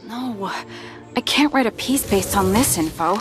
No, I can't write a piece based on this info.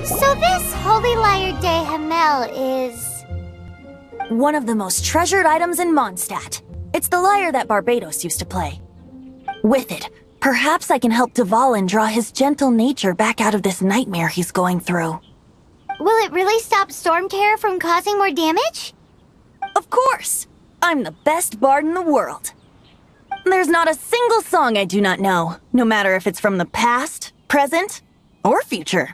So this Holy Lyre de Hamel is... one of the most treasured items in Mondstadt. It's the lyre that Barbados used to play. With it, perhaps I can help Dvalin draw his gentle nature back out of this nightmare he's going through. Will it really stop Storm Terror from causing more damage? Of course! I'm the best bard in the world. There's not a single song I do not know, no matter if it's from the past, present, or future.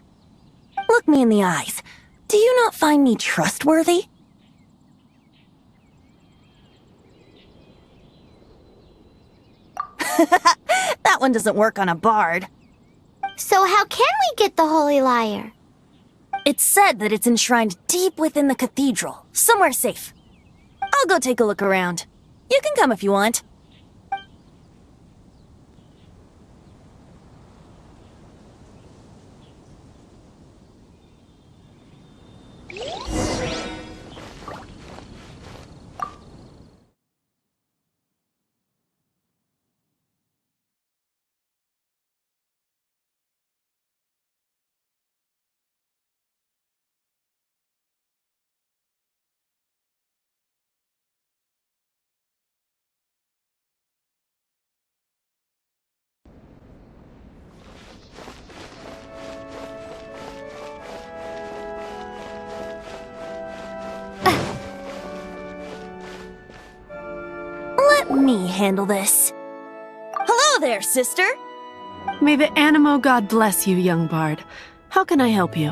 Look me in the eyes. Do you not find me trustworthy? That one doesn't work on a bard. So how can we get the Holy Lyre? It's said that it's enshrined deep within the cathedral, somewhere safe. I'll go take a look around. You can come if you want. Let me handle this. Hello there, sister! May the Animo God bless you, young bard. How can I help you?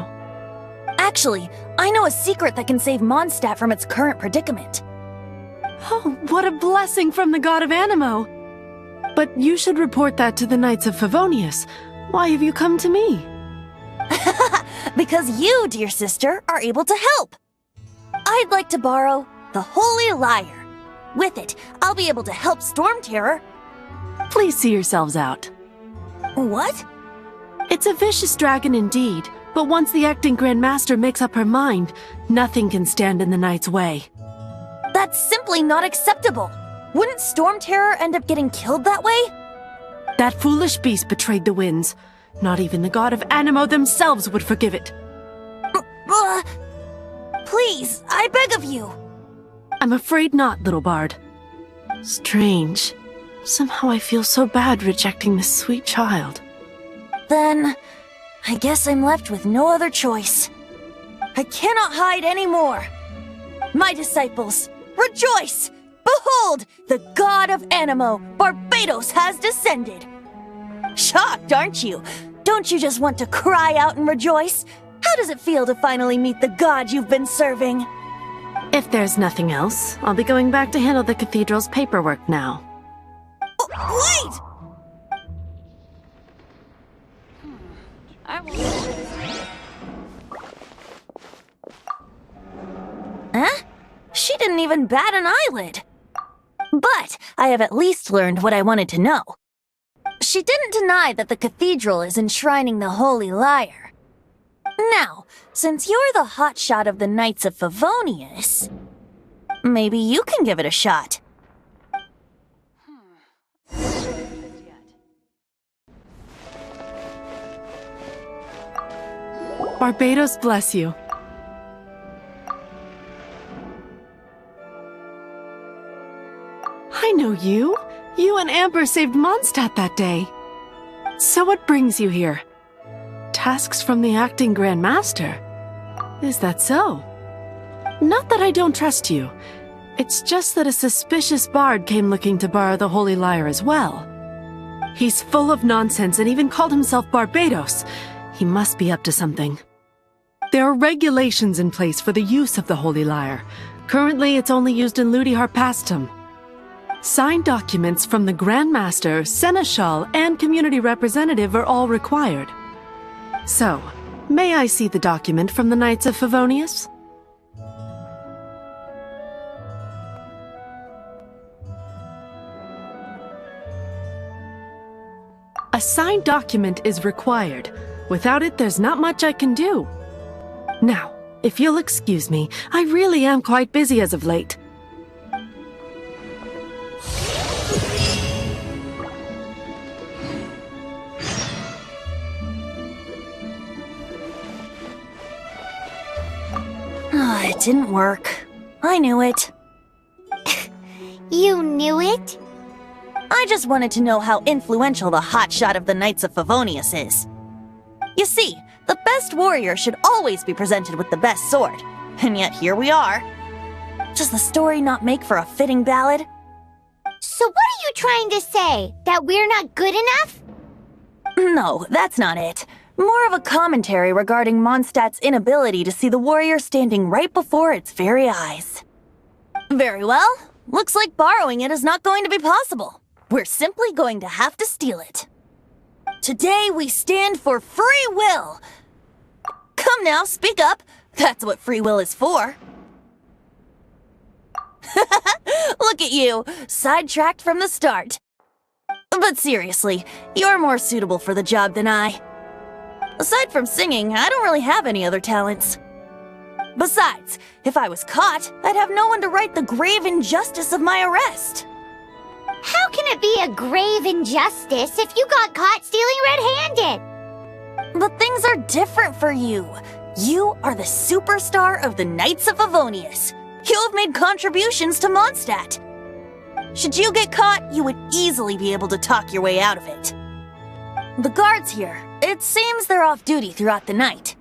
Actually, I know a secret that can save Mondstadt from its current predicament. Oh, what a blessing from the god of Animo! But you should report that to the Knights of Favonius. Why have you come to me? Because you, dear sister, are able to help. I'd like to borrow the Holy Lyre. With it, I'll be able to help Storm Terror. Please see yourselves out. What? It's a vicious dragon indeed, but once the acting Grand Master makes up her mind, nothing can stand in the Knight's way. That's simply not acceptable. Wouldn't Storm Terror end up getting killed that way? That foolish beast betrayed the winds. Not even the god of Animo themselves would forgive it. Please, I beg of you. I'm afraid not, little bard. Strange. Somehow I feel so bad rejecting this sweet child. Then, I guess I'm left with no other choice. I cannot hide anymore. My disciples, rejoice! Behold, the god of Animo, Barbados, has descended. Shocked, aren't you? Don't you just want to cry out and rejoice? How does it feel to finally meet the god you've been serving? If there's nothing else, I'll be going back to handle the cathedral's paperwork now. Wait! Huh? She didn't even bat an eyelid. But But I have at least learned what I wanted to know. She didn't deny that the cathedral is enshrining the Holy Lyre. Now, since you're the hotshot of the Knights of Favonius, maybe you can give it a shot. Barbados bless you. I know you. You and Amber saved Mondstadt that day. So what brings you here? Tasks from the acting Grand Master? Is that so? Not that I don't trust you. It's just that a suspicious bard came looking to borrow the Holy Lyre as well. He's full of nonsense and even called himself Barbados. He must be up to something. There are regulations in place for the use of the Holy Lyre. Currently, it's only used in Ludihar Pastum. Signed documents from the Grand Master, Seneschal, and Community Representative are all required. So, may I see the document from the Knights of Favonius? A signed document is required. Without it, there's not much I can do. Now, if you'll excuse me, I really am quite busy as of late. It didn't work. I knew it. You knew it? I just wanted to know how influential the hotshot of the Knights of Favonius is. You see, the best warrior should always be presented with the best sword. And yet here we are. Does the story not make for a fitting ballad? So what are you trying to say? That we're not good enough? No, that's not it. More of a commentary regarding Mondstadt's inability to see the warrior standing right before its very eyes. Very well. Looks like borrowing it is not going to be possible. We're simply going to have to steal it. Today we stand for free will. Come now, speak up. That's what free will is for. Look at you, sidetracked from the start. But seriously, you're more suitable for the job than I. Aside from singing, I don't really have any other talents. Besides, if I was caught, I'd have no one to right the grave injustice of my arrest. How can it be a grave injustice if you got caught stealing red-handed? But things are different for you. You are the superstar of the Knights of Favonius. You have made contributions to Mondstadt. Should you get caught, you would easily be able to talk your way out of it. The guards here, it seems they're off duty throughout the night.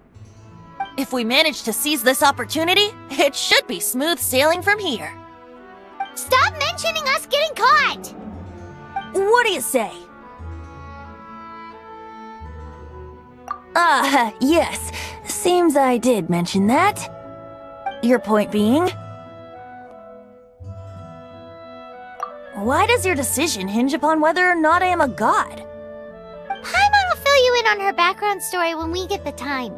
If we manage to seize this opportunity, it should be smooth sailing from here. Stop mentioning us getting caught! What do you say? Yes. Seems I did mention that. Your point being? Why does your decision hinge upon whether or not I am a god? Paimon will fill you in on her background story when we get the time.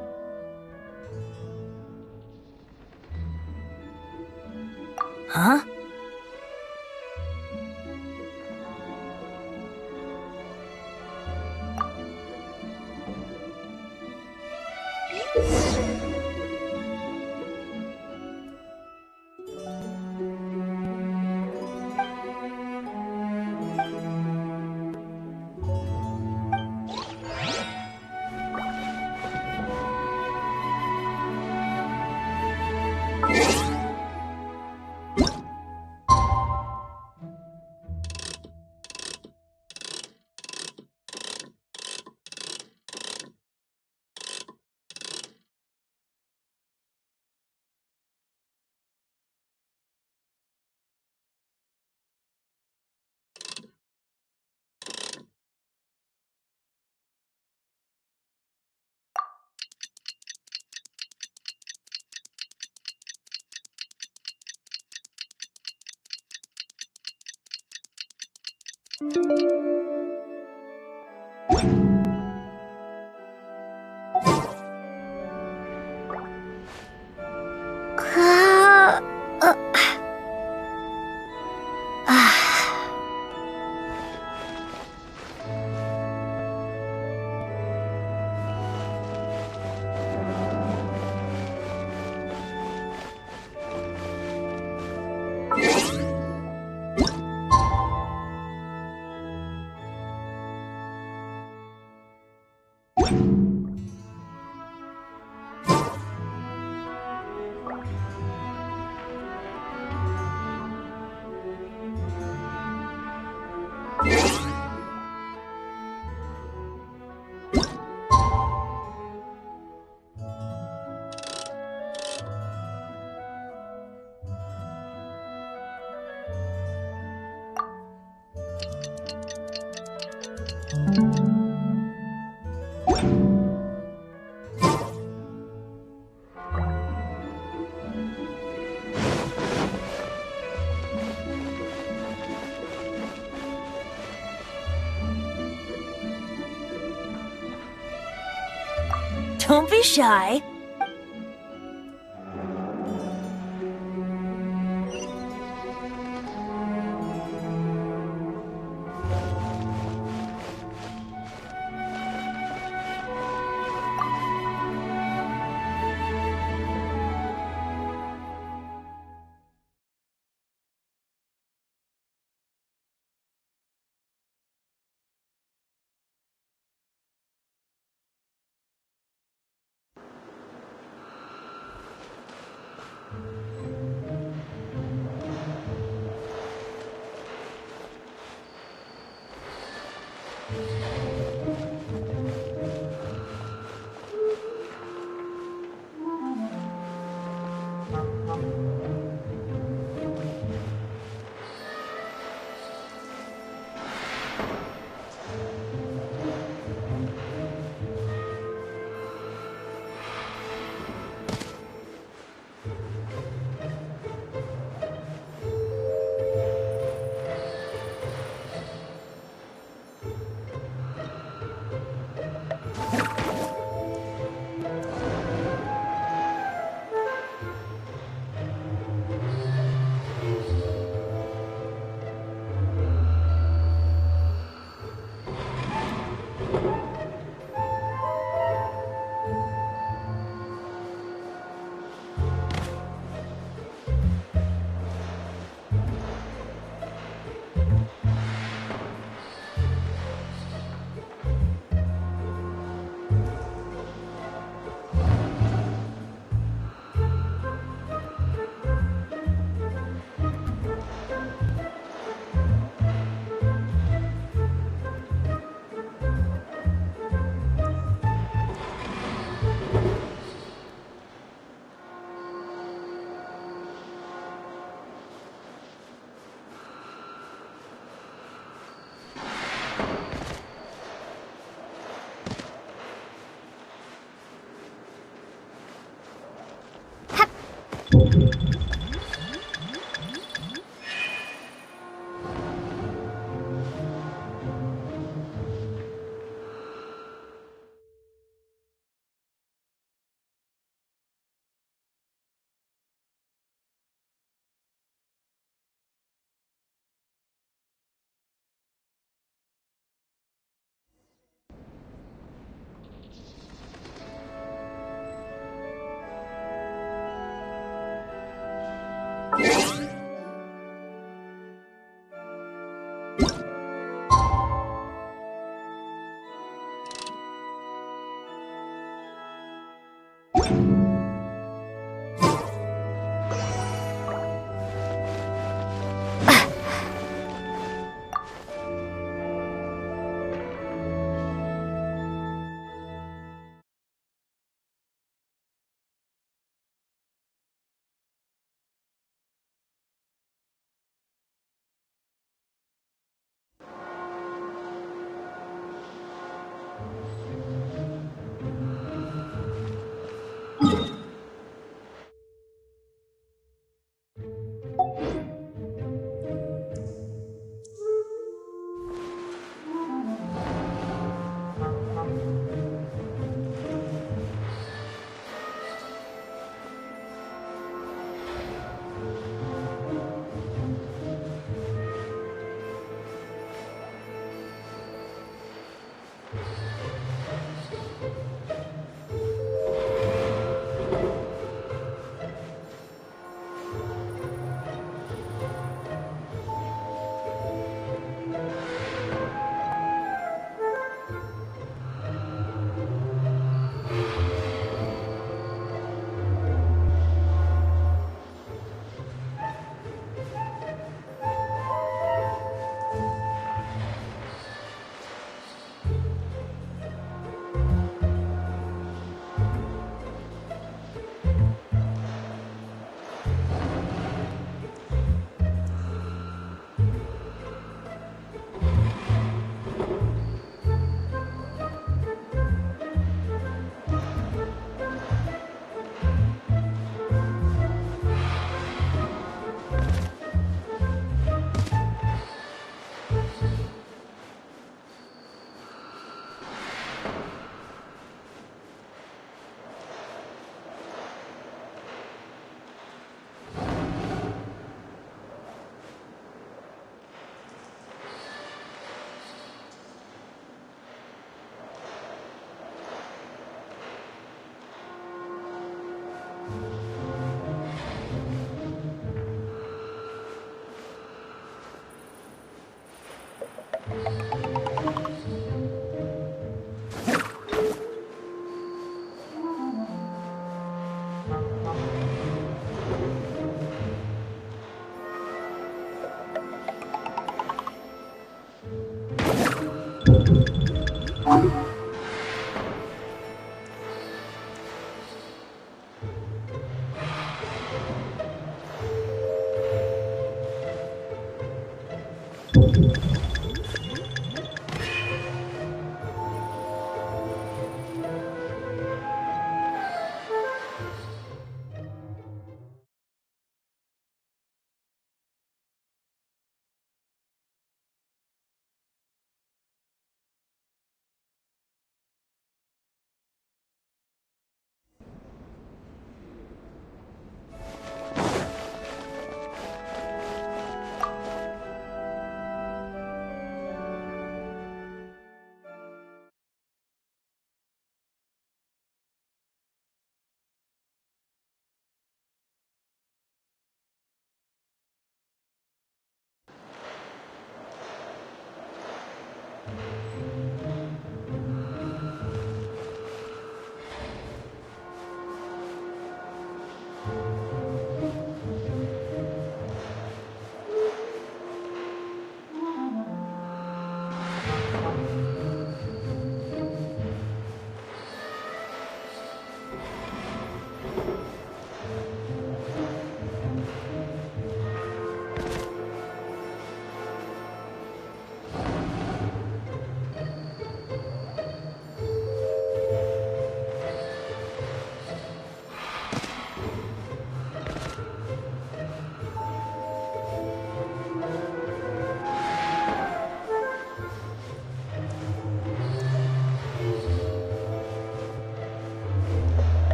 Huh? Don't be shy.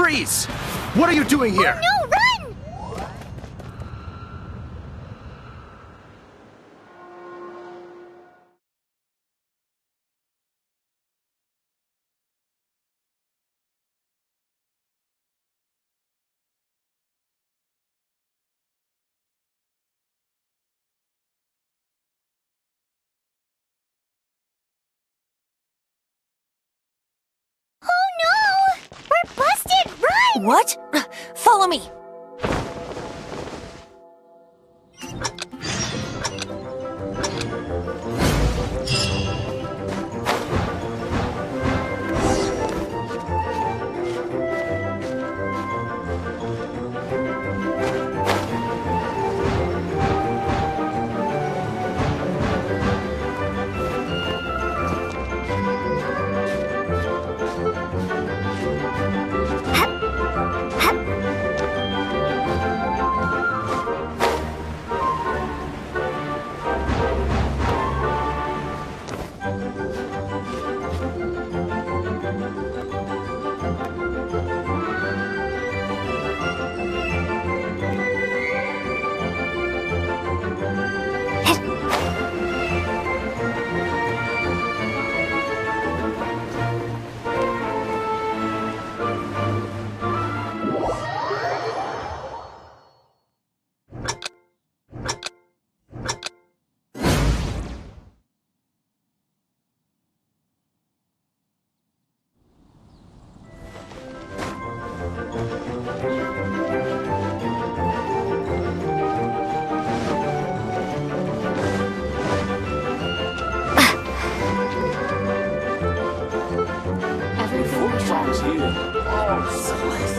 Freeze! What are you doing here? Oh no, run! Oh no! We're busted! Run! What? Follow me. songs here. Oh, Celeste.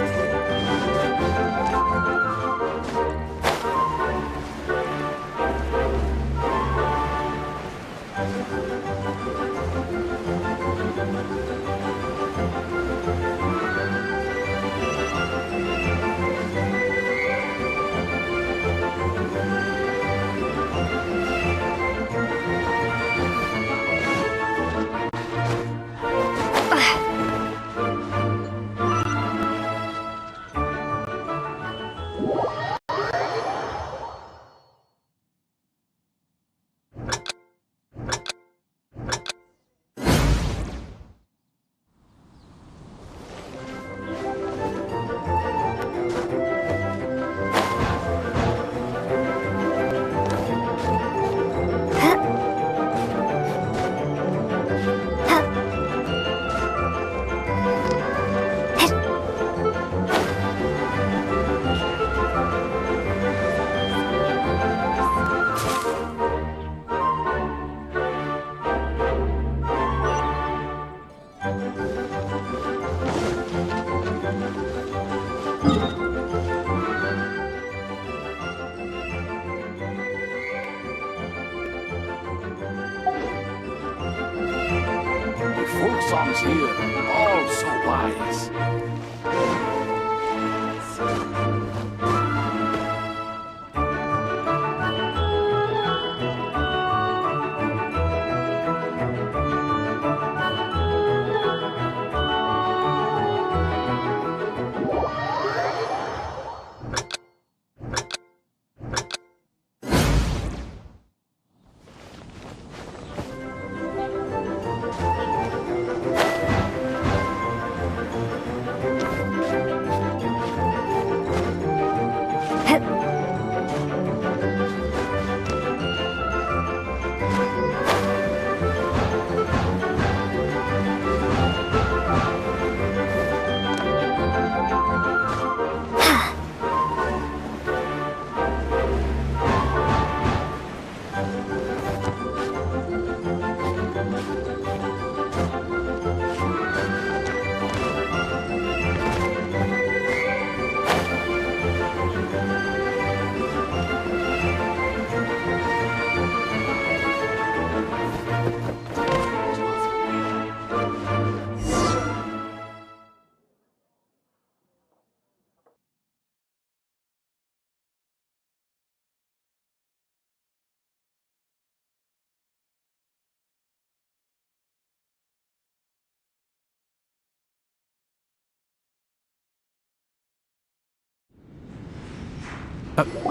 Folk songs here, all so wise.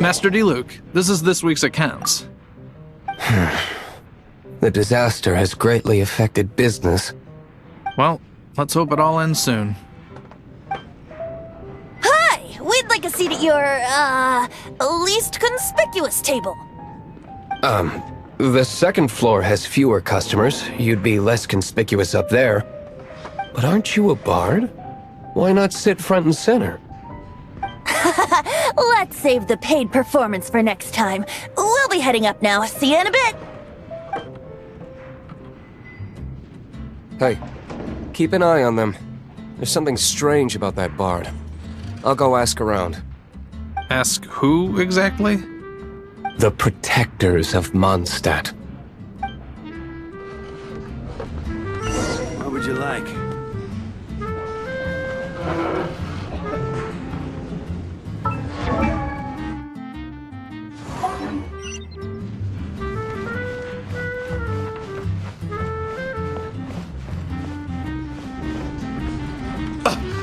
Master D-Luke, this is this week's accounts. The disaster has greatly affected business. Well, let's hope it all ends soon. Hi! We'd like a seat at your, least conspicuous table. The second floor has fewer customers. You'd be less conspicuous up there. But aren't you a bard? Why not sit front and center? Let's save the paid performance for next time. We'll be heading up now. See you in a bit. Hey, keep an eye on them. There's something strange about that bard. I'll go ask around. Ask who exactly? The protectors of Mondstadt. What would you like?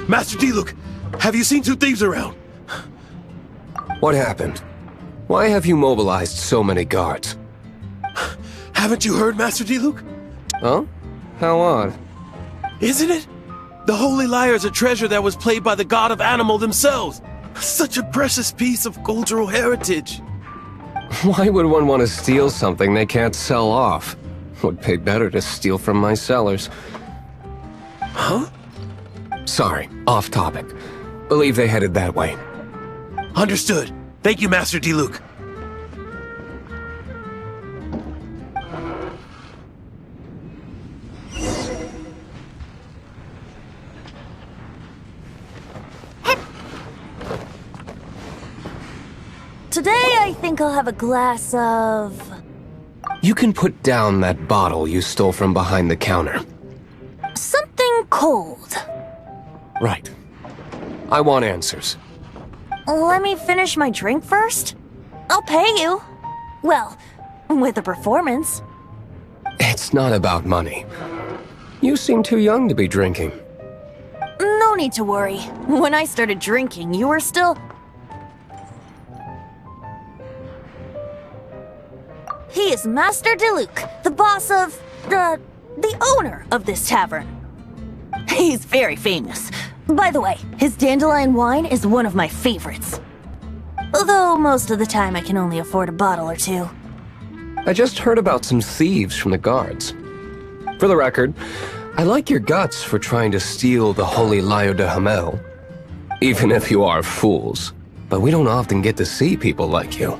Master D-Luke, have you seen two thieves around? What happened? Why have you mobilized so many guards? Haven't you heard, Master D-Luke? Huh? How odd. Isn't it? The Holy Lyre is a treasure that was played by the god of animal themselves. Such a precious piece of cultural heritage. Why would one want to steal something they can't sell off? Would pay better to steal from my sellers. Huh? Sorry, off topic. Believe they headed that way. Understood. Thank you, Master D-Luke. Today I think I'll have a glass of... You can put down that bottle you stole from behind the counter. something cold. Right. I want answers. Let me finish my drink first. I'll pay you. Well, with a performance. It's not about money. You seem too young to be drinking. No need to worry. When I started drinking, you were still... He is Master Diluc, the boss of... the owner of this tavern. He's very famous. By the way, his dandelion wine is one of my favorites. Although most of the time I can only afford a bottle or two. I just heard about some thieves from the guards. For the record, I like your guts for trying to steal the Holy Lyre de Hamel. Even if you are fools. But we don't often get to see people like you.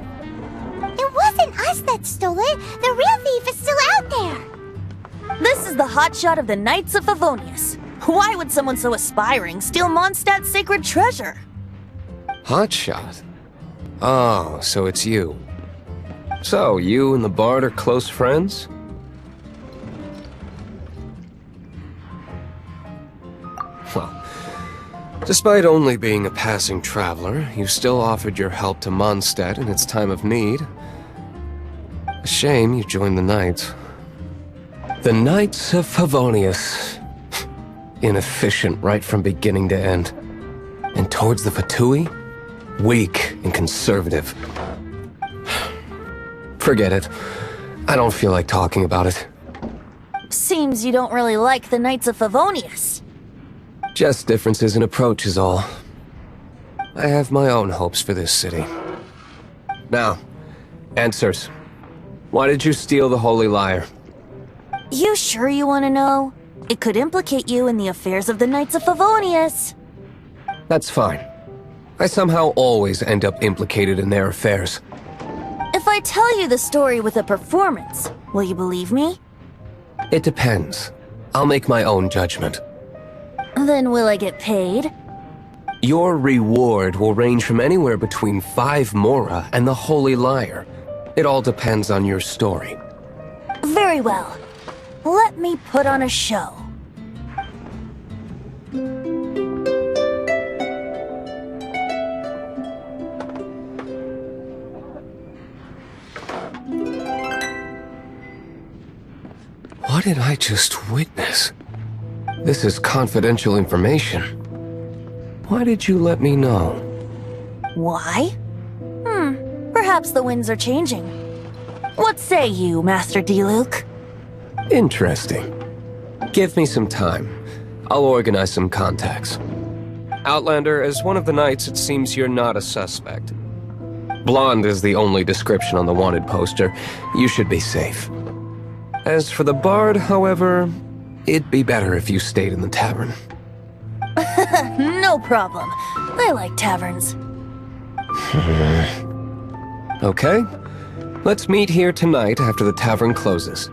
It wasn't us that stole it. The real thief is still out there. This is the hotshot of the Knights of Favonius. Why would someone so aspiring steal Mondstadt's sacred treasure? Hotshot? Oh, so it's you. So, you and the Bard are close friends? Well, despite only being a passing traveler, you still offered your help to Mondstadt in its time of need. A shame you joined the Knights. The Knights of Favonius. Inefficient right from beginning to end. And towards the Fatui, weak and conservative. Forget it. I don't feel like talking about it. Seems you don't really like the Knights of Favonius. Just differences in approach is all. I have my own hopes for this city. Now, answers. Why did you steal the Holy Lyre? You sure you want to know? It could implicate you in the affairs of the Knights of Favonius. That's fine. I somehow always end up implicated in their affairs. If I tell you the story with a performance, will you believe me? It depends. I'll make my own judgment. Then will I get paid? Your reward will range from anywhere between 5 Mora and the Holy Lyre. It all depends on your story. Very well. Let me put on a show. What did I just witness? This is confidential information. Why did you let me know? Why? Perhaps the winds are changing. What say you, Master Diluc? Interesting. Give me some time. I'll organize some contacts. Outlander, as one of the knights, it seems you're not a suspect. Blonde is the only description on the wanted poster. You should be safe. As for the Bard, however, it'd be better if you stayed in the tavern. No problem. I like taverns. Okay. Let's meet here tonight after the tavern closes.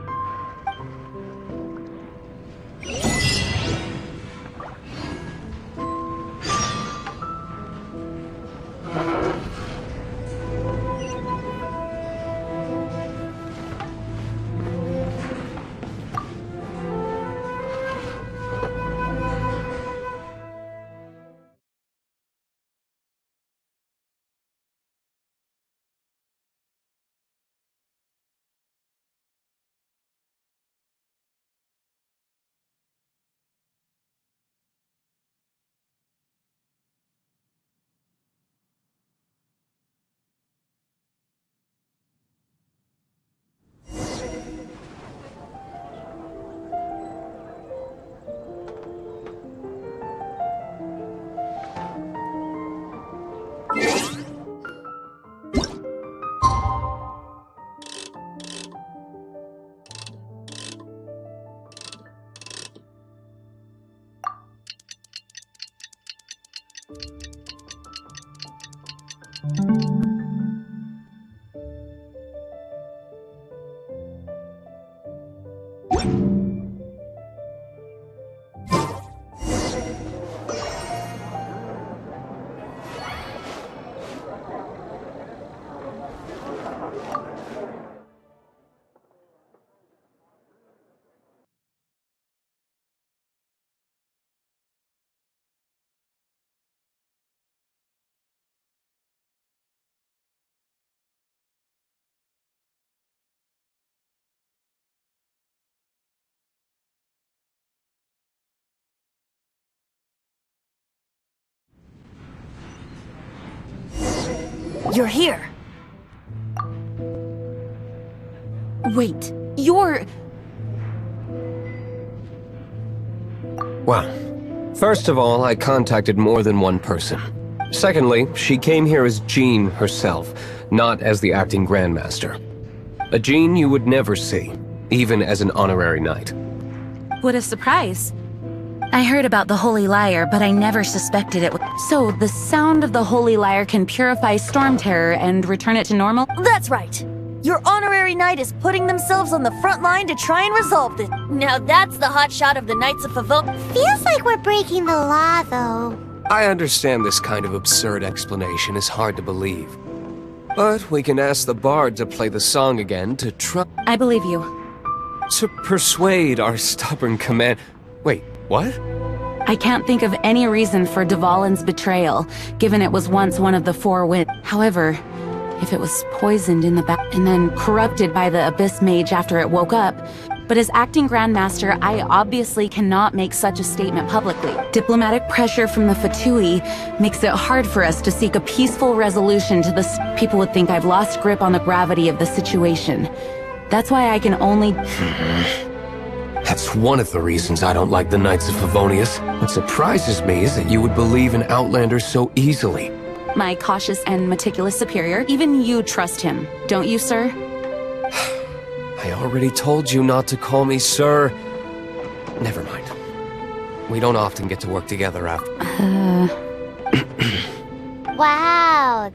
You're here. Wait, you're... Well, first of all, I contacted more than one person. Secondly, she came here as Jean herself, not as the acting Grandmaster. A Jean you would never see, even as an honorary knight. What a surprise. I heard about the Holy Lyre, but I never suspected it. So, the sound of the Holy Lyre can purify Storm Terror and return it to normal? That's right. Your honorary knight is putting themselves on the front line to try and resolve this. Now that's the hotshot of the Knights of Favonius. Feels like we're breaking the law, though. I understand this kind of absurd explanation is hard to believe. But we can ask the bard to play the song again to I believe you. to persuade our stubborn command. Wait, what? I can't think of any reason for Dvalin's betrayal, given it was once one of the four winds. However, if it was poisoned in the back and then corrupted by the Abyss Mage after it woke up. But as acting Grandmaster, I obviously cannot make such a statement publicly. Diplomatic pressure from the Fatui makes it hard for us to seek a peaceful resolution to this. People would think I've lost grip on the gravity of the situation. That's why I can only... That's one of the reasons I don't like the Knights of Favonius. What surprises me is that you would believe in Outlanders so easily. My cautious and meticulous superior. Even you trust him, don't you, sir? I already told you not to call me sir. Never mind. We don't often get to work together after... Wow,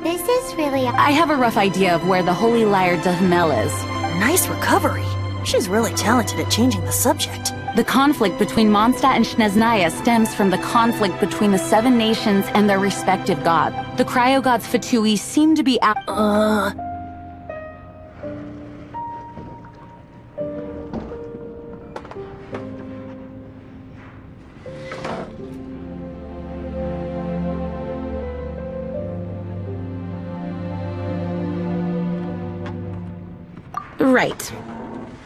this is really... I have a rough idea of where the Holy Lyre de Hamel is. Nice recovery. She's really talented at changing the subject. The conflict between Mondstadt and Snezhnaya stems from the conflict between the seven nations and their respective gods. The cryo-gods Fatui seem to be Right.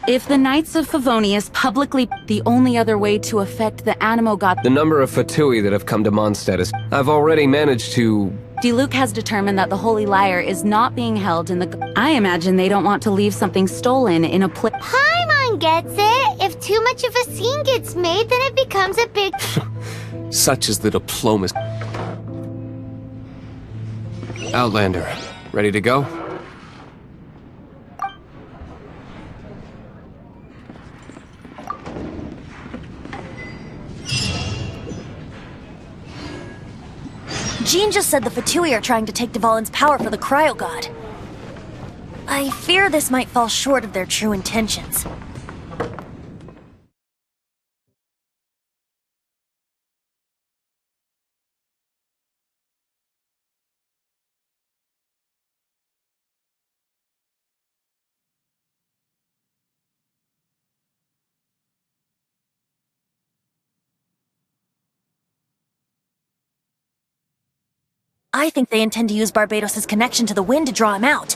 If the Knights of Favonius publicly... The only other way to affect the Animo God... The number of Fatui that have come to Mondstadt is... I've already managed to... Diluc has determined that the Holy Lyre is not being held in the... I imagine they don't want to leave something stolen in a place... Paimon gets it. If too much of a scene gets made, then it becomes a big... Such is the diplomacy. Outlander, ready to go? Jean just said the Fatui are trying to take Dvalin's power for the cryo-god. I fear this might fall short of their true intentions. I think they intend to use Barbados' connection to the wind to draw him out.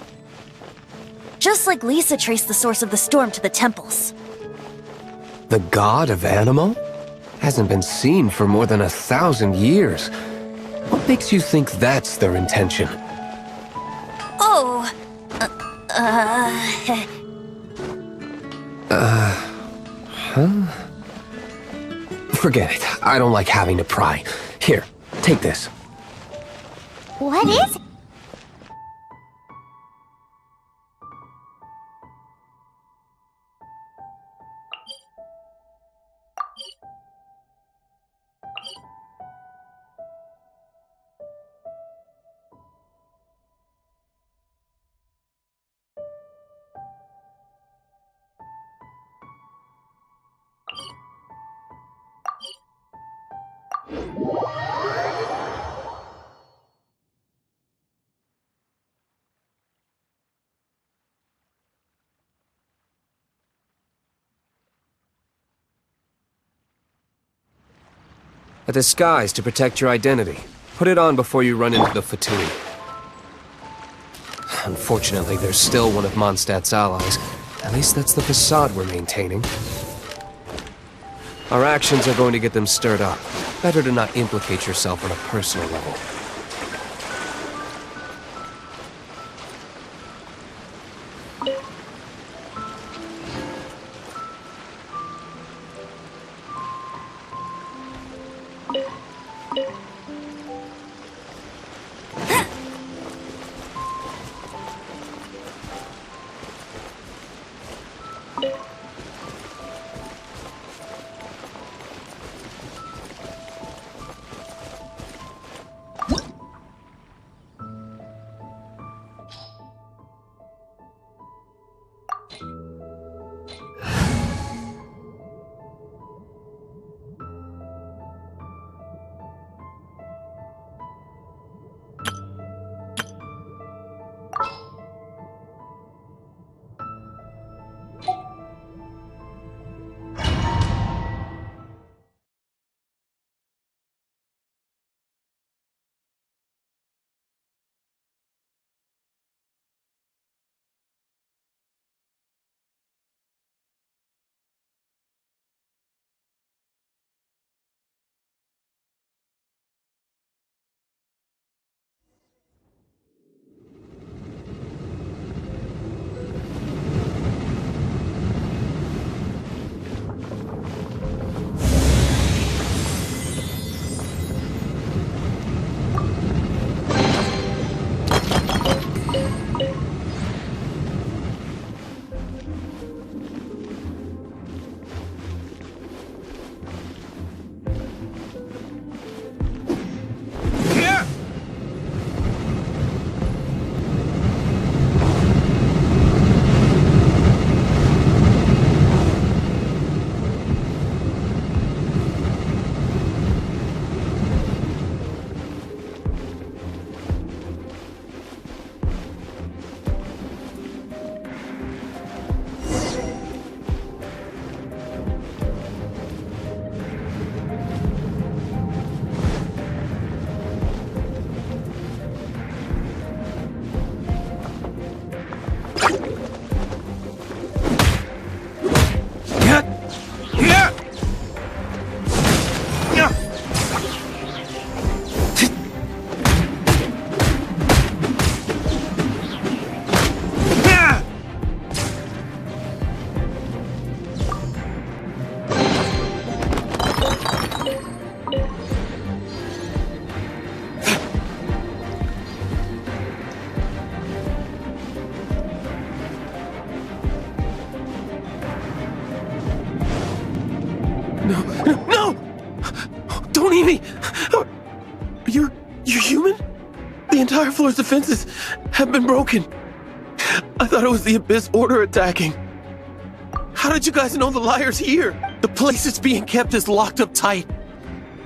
Just like Lisa traced the source of the storm to the temples. The god of Animo? Hasn't been seen for more than 1,000 years. What makes you think that's their intention? Oh... Forget it. I don't like having to pry. Here, take this. What is it? A disguise to protect your identity. Put it on before you run into the Fatui. Unfortunately, there's still one of Mondstadt's allies. At least that's the facade we're maintaining. Our actions are going to get them stirred up. Better to not implicate yourself on a personal level. No! Don't eat me! You're human? The entire floor's defenses have been broken. I thought it was the Abyss Order attacking. How did you guys know the liar's here? The place it's being kept is locked up tight.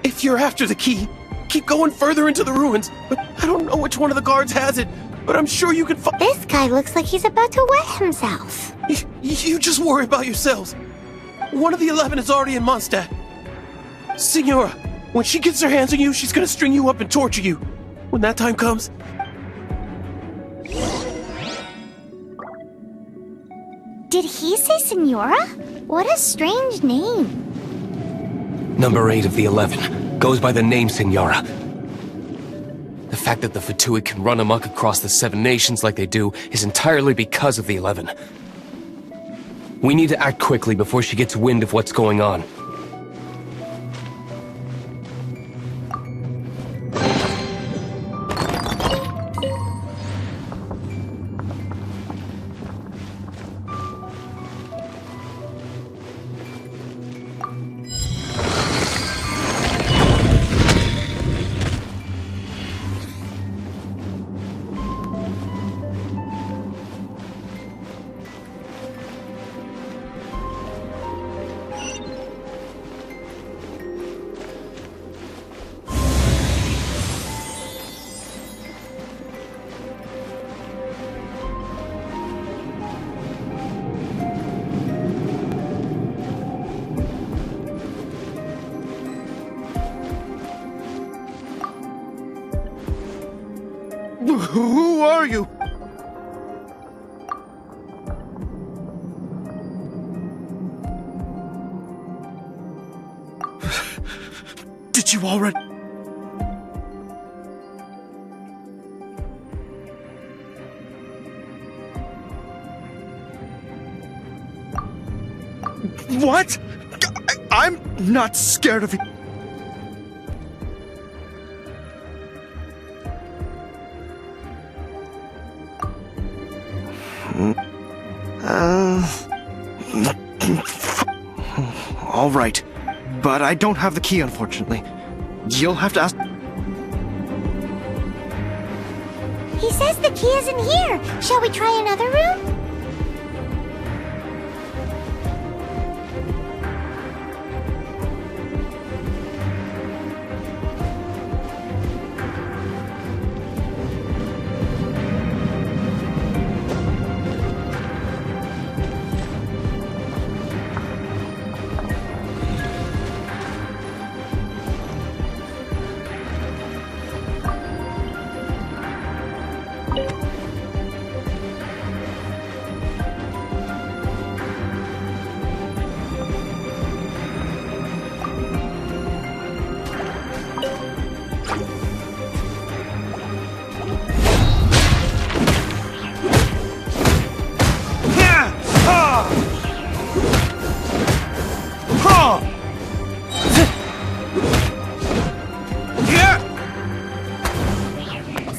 If you're after the key, keep going further into the ruins. But I don't know which one of the guards has it, but I'm sure you can find. This guy looks like he's about to wet himself. You just worry about yourselves. One of the 11 is already in Mondstadt. Signora, when she gets her hands on you, she's gonna string you up and torture you. When that time comes... Did he say Senora? What a strange name. Number 8 of the 11 goes by the name Senora. The fact that the Fatui can run amok across the 7 nations like they do is entirely because of the 11. We need to act quickly before she gets wind of what's going on. Who are you? Did you already... What? I'm not scared of you. All right. But I don't have the key, unfortunately. You'll have to ask... He says the key isn't here. Shall we try another room?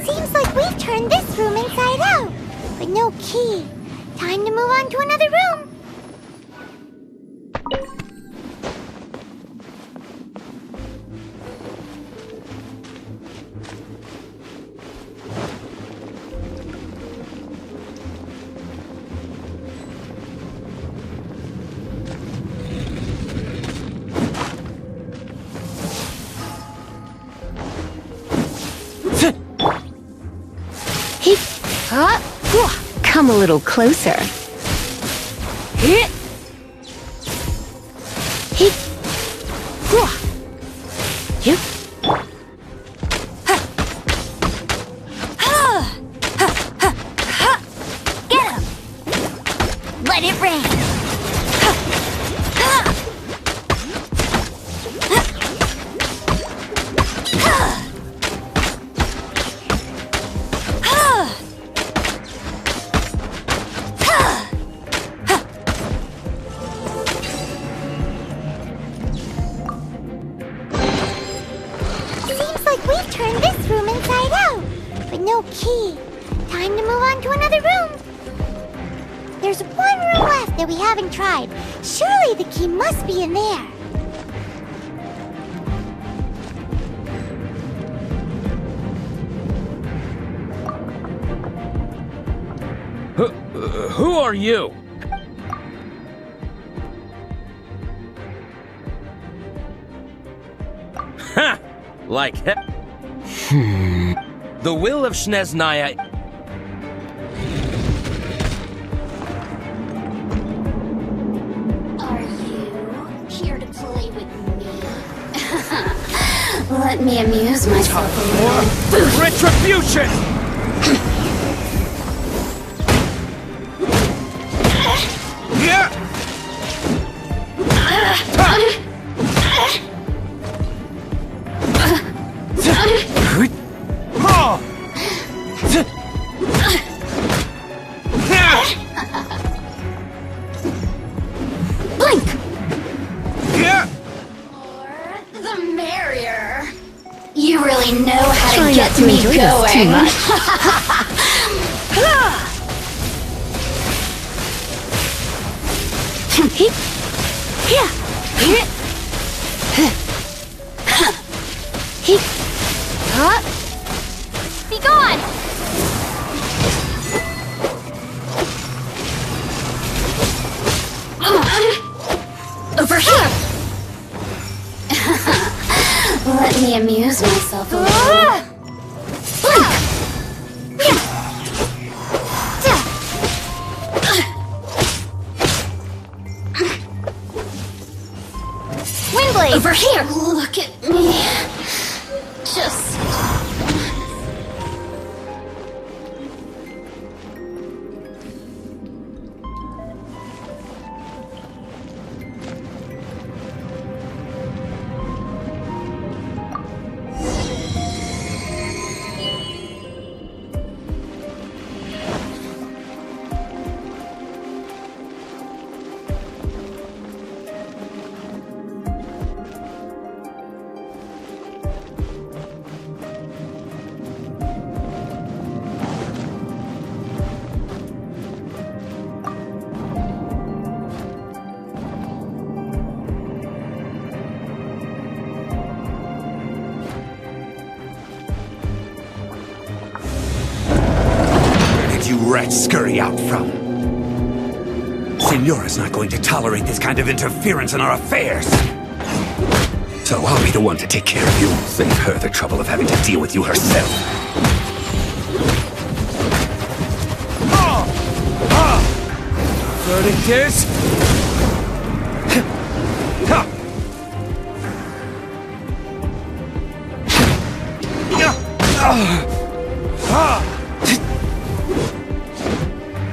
Seems like we've turned this room inside out, but no key. Time to move on to another room. Come a little closer. Get him! Let it rain! We've turned this room inside out, but no key. Time to move on to another room. There's one room left that we haven't tried. Surely the key must be in there. Who are you? Ha! Like he- The will of Shneznaya. Are you here to play with me? Let me amuse myself a little. Retribution! Yeah! Blink! Yeah! More the merrier. You really know how to get me going. Too much. Be gone! Over here! Let me amuse myself a little. Windblade! Over here! Look at me. Just... rats scurry out from. Senora's not going to tolerate this kind of interference in our affairs. So I'll be the one to take care of you. Save her the trouble of having to deal with you herself. Verdict is...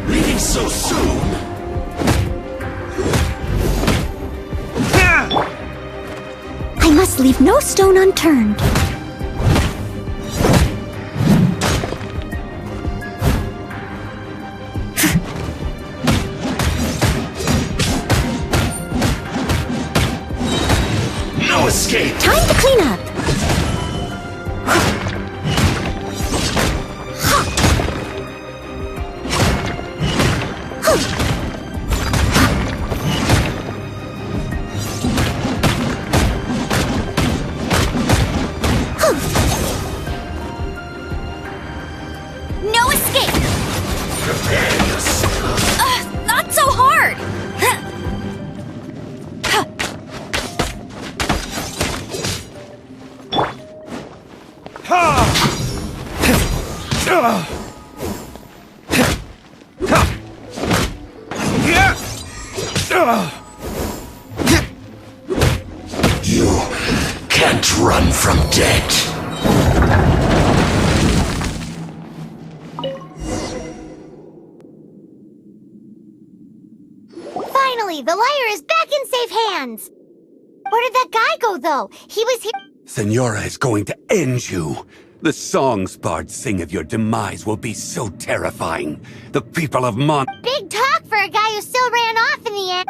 Leaving so soon? I must leave no stone unturned. No escape! Time to clean up. No escape! Not so hard! You can't run from death. Finally, the liar is back in safe hands. Where did that guy go, though? He was here. Senora is going to end you. The songs bards sing of your demise will be so terrifying. The people of Big talk for a guy who still ran off in the end.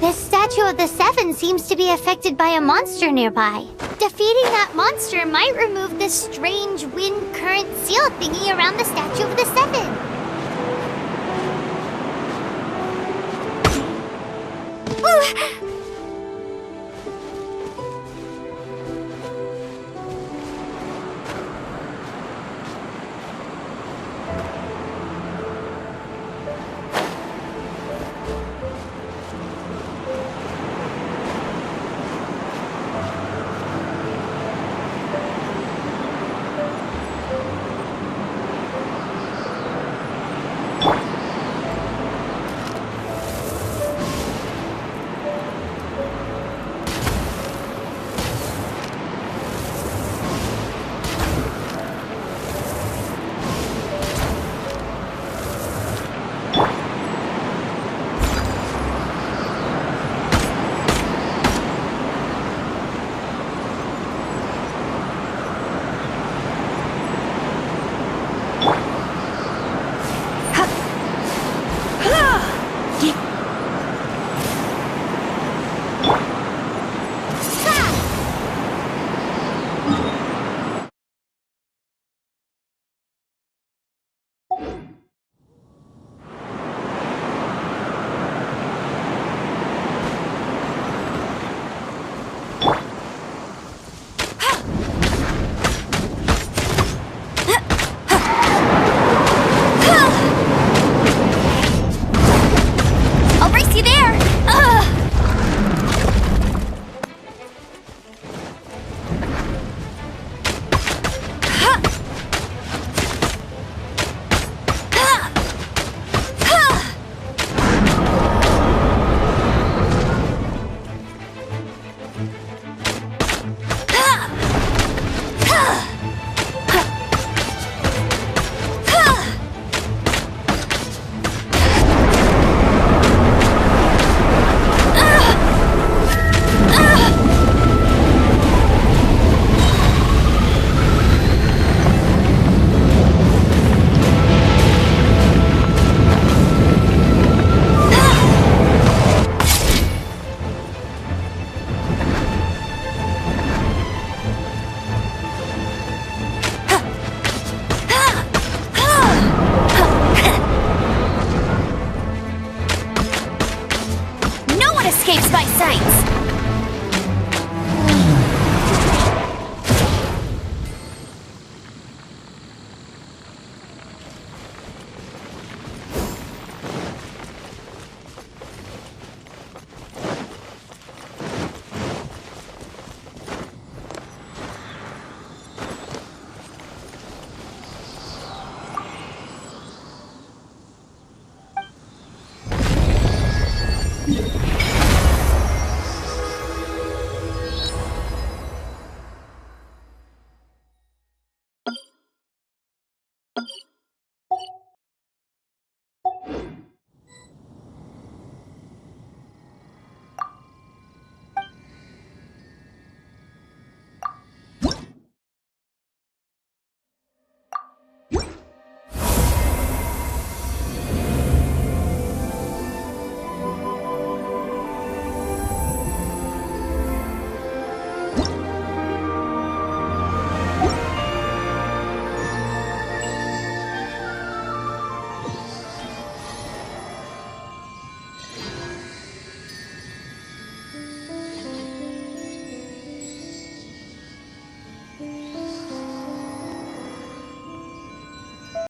This statue of the Seven seems to be affected by a monster nearby. Defeating that monster might remove this strange wind current seal thingy around the statue of the Seven.